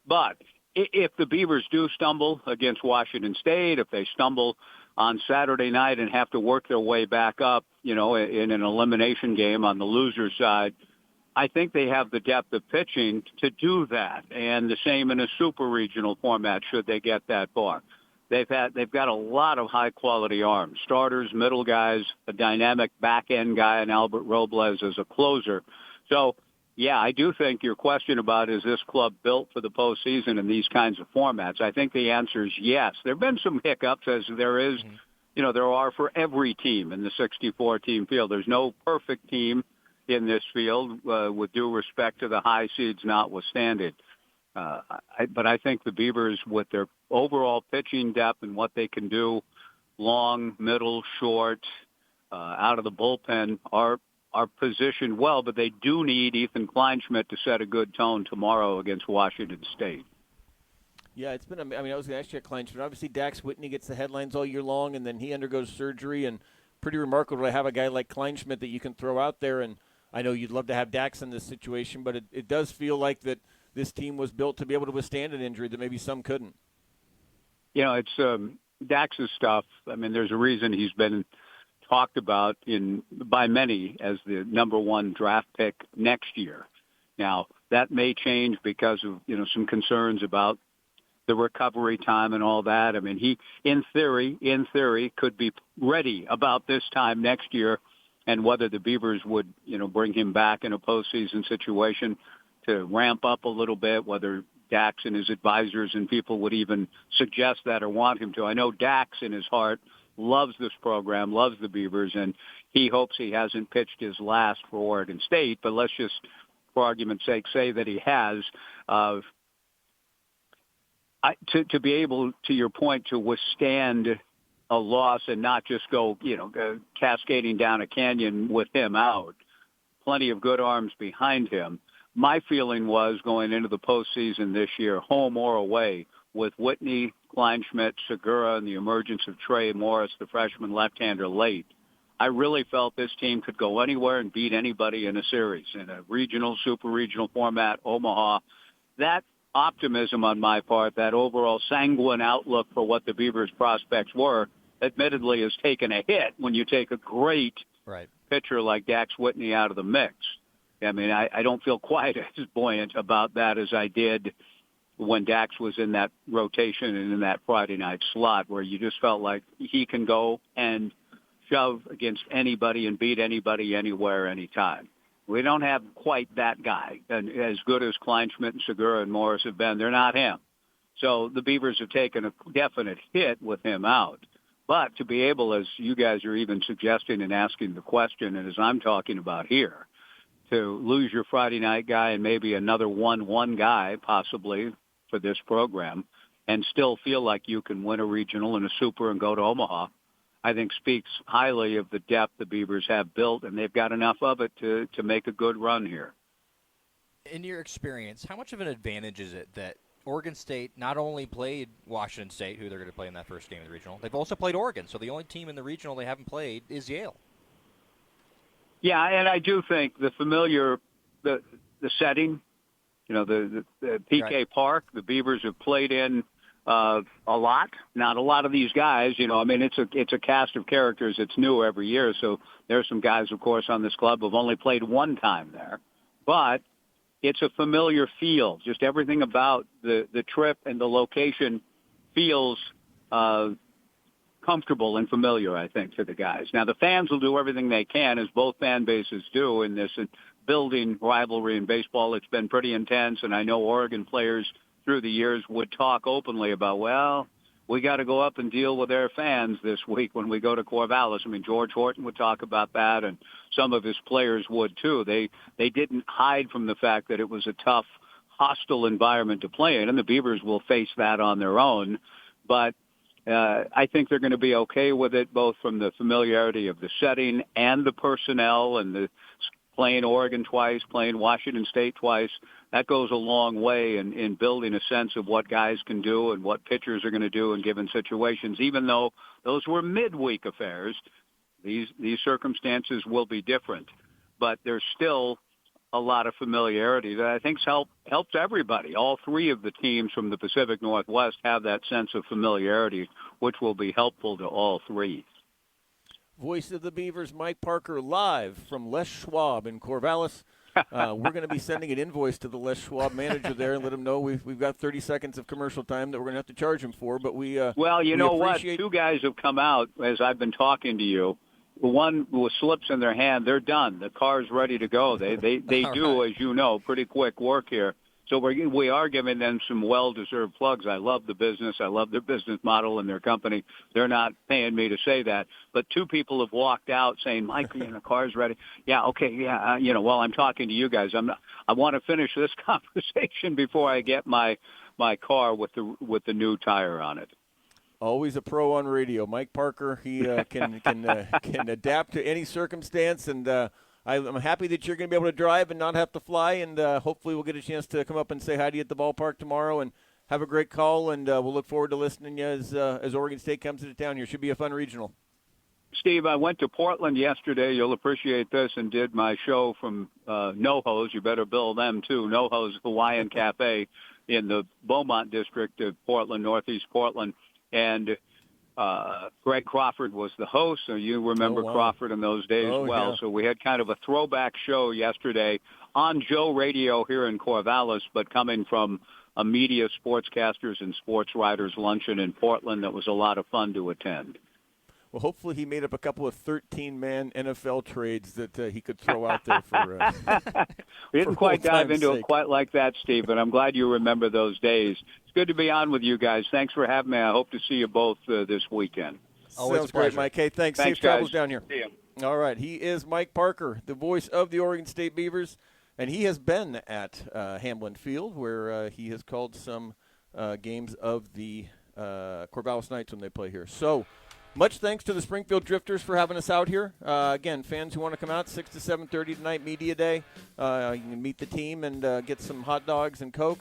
But if the Beavers do stumble against Washington State, if they stumble on Saturday night and have to work their way back up, in an elimination game on the loser side, I think they have the depth of pitching to do that. And the same in a super regional format should they get that far. They've got a lot of high quality arms, starters, middle guys, a dynamic back end guy, and Albert Robles as a closer. So, yeah, I do think your question about is this club built for the postseason in these kinds of formats, I think the answer is yes. There have been some hiccups, as there is, there are for every team in the 64-team field. There's no perfect team in this field, with due respect to the high seeds notwithstanding. But I think the Beavers, with their overall pitching depth and what they can do, long, middle, short, out of the bullpen, are positioned well, but they do need Ethan Kleinschmidt to set a good tone tomorrow against Washington State. Yeah, it's been. I was going to ask you, Kleinschmidt. Obviously, Dax Whitney gets the headlines all year long, and then he undergoes surgery. And pretty remarkable to have a guy like Kleinschmidt that you can throw out there. And I know you'd love to have Dax in this situation, but it does feel like that this team was built to be able to withstand an injury that maybe some couldn't. It's Dax's stuff. There's a reason he's been talked about by many as the number 1 draft pick next year. Now, that may change because of, some concerns about the recovery time and all that. He, in theory, could be ready about this time next year, and whether the Beavers would, bring him back in a postseason situation to ramp up a little bit, whether Dax and his advisors and people would even suggest that or want him to. I know Dax in his heart loves this program, loves the Beavers, and he hopes he hasn't pitched his last for Oregon State, but let's just, for argument's sake, say that he has. To be able, to your point, to withstand a loss and not just go cascading down a canyon with him out, plenty of good arms behind him. My feeling was going into the postseason this year, home or away, with Whitney, Kleinschmidt, Segura, and the emergence of Trey Morris, the freshman left-hander, late, I really felt this team could go anywhere and beat anybody in a series, in a regional, super regional format, Omaha. That optimism on my part, that overall sanguine outlook for what the Beavers' prospects were, admittedly has taken a hit when you take a great pitcher like Dax Whitney out of the mix. I don't feel quite as buoyant about that as I did when Dax was in that rotation and in that Friday night slot, where you just felt like he can go and shove against anybody and beat anybody anywhere, anytime. We don't have quite that guy. And as good as Kleinschmidt and Segura and Morris have been, they're not him. So the Beavers have taken a definite hit with him out. But to be able, as you guys are even suggesting and asking the question, and as I'm talking about here, to lose your Friday night guy and maybe another 1-1 guy possibly for this program and still feel like you can win a regional and a super and go to Omaha, I think speaks highly of the depth the Beavers have built, and they've got enough of it to make a good run here. In your experience, how much of an advantage is it that Oregon State not only played Washington State, who they're going to play in that first game of the regional, they've also played Oregon, so the only team in the regional they haven't played is Yale. Yeah, and I do think the familiar, the setting, the PK Right. Park, the Beavers have played in a lot. Not a lot of these guys, it's a cast of characters. It's new every year, so there's some guys, of course, on this club who've only played one time there. But it's a familiar feel. Just everything about the trip and the location feels comfortable and familiar, I think, to the guys. Now, the fans will do everything they can, as both fan bases do in this building rivalry in baseball. It's been pretty intense, and I know Oregon players through the years would talk openly about, well, we got to go up and deal with their fans this week when we go to Corvallis. I mean, George Horton would talk about that, and some of his players would too. They didn't hide from the fact that it was a tough, hostile environment to play in, and the Beavers will face that on their own. But I think they're going to be okay with it, both from the familiarity of the setting and the personnel, and the playing Oregon twice, playing Washington State twice. That goes a long way in building a sense of what guys can do and what pitchers are going to do in given situations. Even though those were midweek affairs, these circumstances will be different. But there's still a lot of familiarity that I think helps everybody. All three of the teams from the Pacific Northwest have that sense of familiarity, which will be helpful to all three. Voice of the Beavers, Mike Parker, live from Les Schwab in Corvallis. We're going to be sending an invoice to the Les Schwab manager there and let him know we've got 30 seconds of commercial time that we're going to have to charge him for. But well, you know what? appreciate... Two guys have come out as I've been talking to you. One with slips in their hand, they're done. The car's ready to go. They do, right. as you know, pretty quick work here. So we are giving them some well-deserved plugs. I love the business. I love their business model and their company. They're not paying me to say that. But two people have walked out saying, Mike, the car's ready. Yeah, okay, yeah. While I'm talking to you guys, I want to finish this conversation before I get my car with the new tire on it. Always a pro on radio. Mike Parker, he can adapt to any circumstance, and I'm happy that you're going to be able to drive and not have to fly, and hopefully we'll get a chance to come up and say hi to you at the ballpark tomorrow, and have a great call, and we'll look forward to listening to you as Oregon State comes into town here. Should be a fun regional. Steve, I went to Portland yesterday. You'll appreciate this, and did my show from NoHo's. You better bill them, too. NoHo's Hawaiian Cafe in the Beaumont district of Portland, northeast Portland. And Greg Crawford was the host, so you remember Crawford in those days as well. Yeah. So we had kind of a throwback show yesterday on Joe Radio here in Corvallis, but coming from a media sportscasters and sports writers luncheon in Portland that was a lot of fun to attend. Well, hopefully he made up a couple of 13-man NFL trades that he could throw out there for. We didn't quite dive into it quite like that, Steve, but I'm glad you remember those days. It's good to be on with you guys. Thanks for having me. I hope to see you both this weekend. Sounds great, Mike. Hey, thanks. Safe travels down here. See you. All right. He is Mike Parker, the voice of the Oregon State Beavers, and he has been at Hamlin Field, where he has called some games of the Corvallis Knights when they play here. So, much thanks to the Springfield Drifters for having us out here. Again, fans who want to come out, 6 to 7:30 tonight, Media Day. You can meet the team and get some hot dogs and Coke.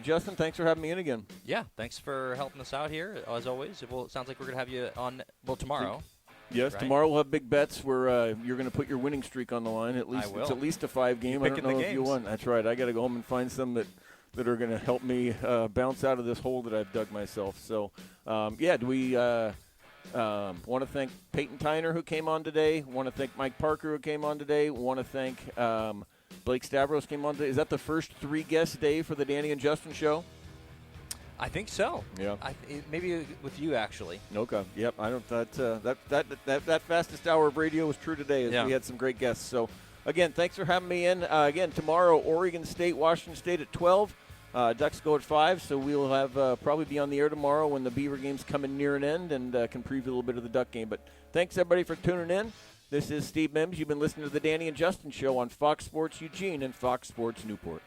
Justin, thanks for having me in again. Yeah, thanks for helping us out here, as always. Well, it sounds like we're going to have you on, tomorrow. Yes, right? Tomorrow we'll have big bets where you're going to put your winning streak on the line. At least it's at least a 5-game. I don't know if you won. That's right. I got to go home and find some that are going to help me bounce out of this hole that I've dug myself. So, do we want to thank Peyton Tyner, who came on today. Want to thank Mike Parker, who came on today. Want to thank Blake Stavros came on today. Is that the first 3-guest day for the Danny and Justin show? I think so. Yeah. Maybe with you, actually. Okay. Yep. I don't. That fastest hour of radio was true today, as we had some great guests. So, again, thanks for having me in. Again, tomorrow, Oregon State, Washington State at 12. Ducks go at 5, so we'll have probably be on the air tomorrow when the Beaver game's coming near an end and can preview a little bit of the Duck game. But thanks, everybody, for tuning in. This is Steve Mims. You've been listening to the Danny and Justin Show on Fox Sports Eugene and Fox Sports Newport.